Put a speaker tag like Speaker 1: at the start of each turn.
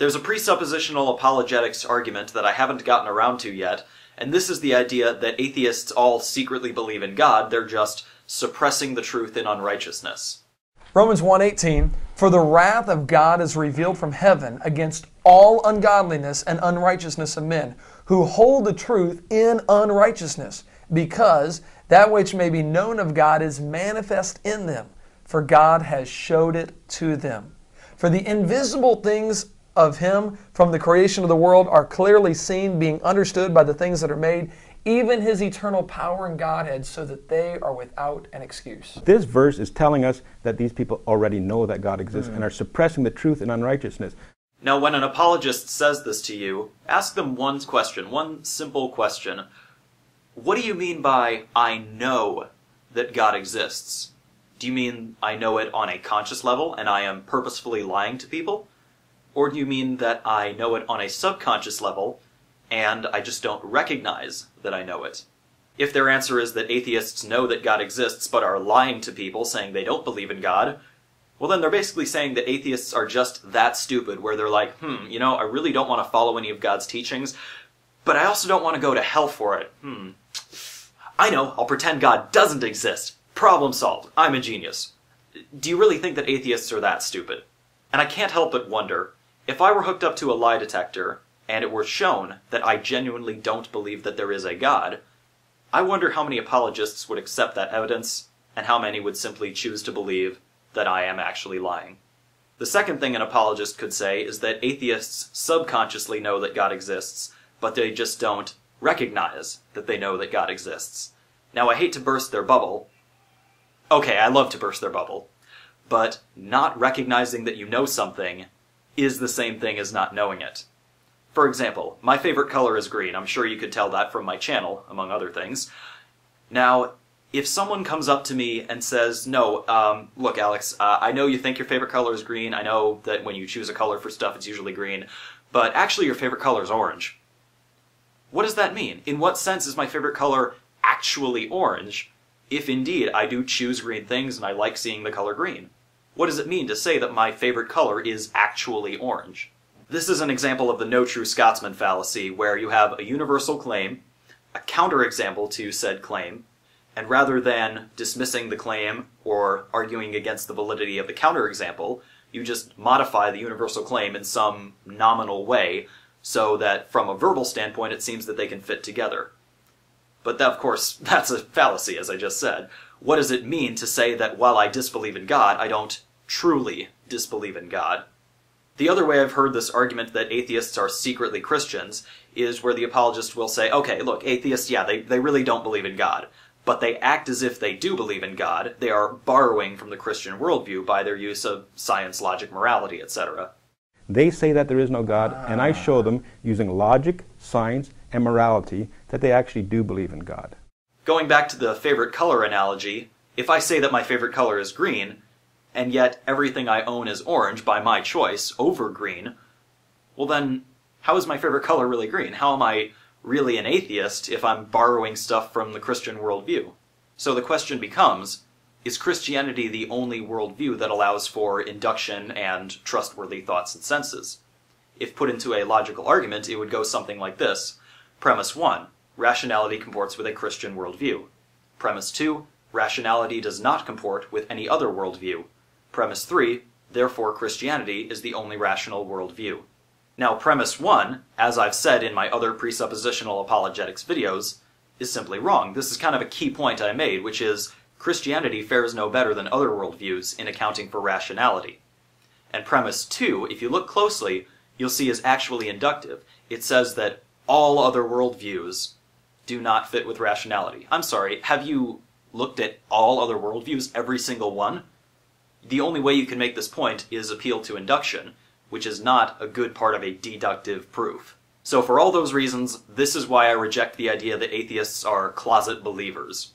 Speaker 1: There's a presuppositional apologetics argument that I haven't gotten around to yet, and this is the idea that atheists all secretly believe in God, they're just suppressing the truth in unrighteousness.
Speaker 2: Romans 1:18, "For the wrath of God is revealed from heaven against all ungodliness and unrighteousness of men, who hold the truth in unrighteousness, because that which may be known of God is manifest in them, for God has showed it to them. For the invisible things of Him from the creation of the world are clearly seen, being understood by the things that are made, even His eternal power and Godhead, so that they are without an excuse."
Speaker 3: This verse is telling us that these people already know that God exists and are suppressing the truth in unrighteousness.
Speaker 1: Now, when an apologist says this to you, ask them one question, one simple question. What do you mean by, "I know that God exists"? Do you mean I know it on a conscious level and I am purposefully lying to people? Or do you mean that I know it on a subconscious level and I just don't recognize that I know it? If their answer is that atheists know that God exists but are lying to people saying they don't believe in God, well then they're basically saying that atheists are just that stupid, where they're like, I really don't want to follow any of God's teachings, but I also don't want to go to hell for it. I know, I'll pretend God doesn't exist. Problem solved. I'm a genius. Do you really think that atheists are that stupid? And I can't help but wonder, if I were hooked up to a lie detector, and it were shown that I genuinely don't believe that there is a God, I wonder how many apologists would accept that evidence, and how many would simply choose to believe that I am actually lying. The second thing an apologist could say is that atheists subconsciously know that God exists, but they just don't recognize that they know that God exists. Now, I hate to burst their bubble. Okay, I love to burst their bubble. But not recognizing that you know something is the same thing as not knowing it. For example, my favorite color is green. I'm sure you could tell that from my channel, among other things. Now, if someone comes up to me and says, no, look Alex, I know you think your favorite color is green, I know that when you choose a color for stuff it's usually green, but actually your favorite color is orange. What does that mean? In what sense is my favorite color actually orange, if indeed I do choose green things and I like seeing the color green? What does it mean to say that my favorite color is actually orange? This is an example of the no true Scotsman fallacy, where you have a universal claim, a counterexample to said claim, and rather than dismissing the claim or arguing against the validity of the counterexample, you just modify the universal claim in some nominal way so that from a verbal standpoint it seems that they can fit together. But that, of course, that's a fallacy, as I just said. What does it mean to say that while I disbelieve in God, I don't truly disbelieve in God? The other way I've heard this argument that atheists are secretly Christians is where the apologist will say, okay, look, atheists, yeah, they really don't believe in God, but they act as if they do believe in God. They are borrowing from the Christian worldview by their use of science, logic, morality, etc.
Speaker 3: They say that there is no God, and I show them using logic, science, and morality that they actually do believe in God.
Speaker 1: Going back to the favorite color analogy, if I say that my favorite color is green, and yet everything I own is orange by my choice over green, well then, how is my favorite color really green? How am I really an atheist if I'm borrowing stuff from the Christian worldview? So the question becomes, is Christianity the only worldview that allows for induction and trustworthy thoughts and senses? If put into a logical argument, it would go something like this. Premise 1, rationality comports with a Christian worldview. Premise 2, rationality does not comport with any other worldview. Premise 3, therefore Christianity is the only rational worldview. Now, premise 1, as I've said in my other presuppositional apologetics videos, is simply wrong. This is kind of a key point I made, which is Christianity fares no better than other worldviews in accounting for rationality. And premise 2, if you look closely, you'll see is actually inductive. It says that all other worldviews do not fit with rationality. I'm sorry, have you looked at all other worldviews, every single one? The only way you can make this point is appeal to induction, which is not a good part of a deductive proof. So for all those reasons, this is why I reject the idea that atheists are closet believers.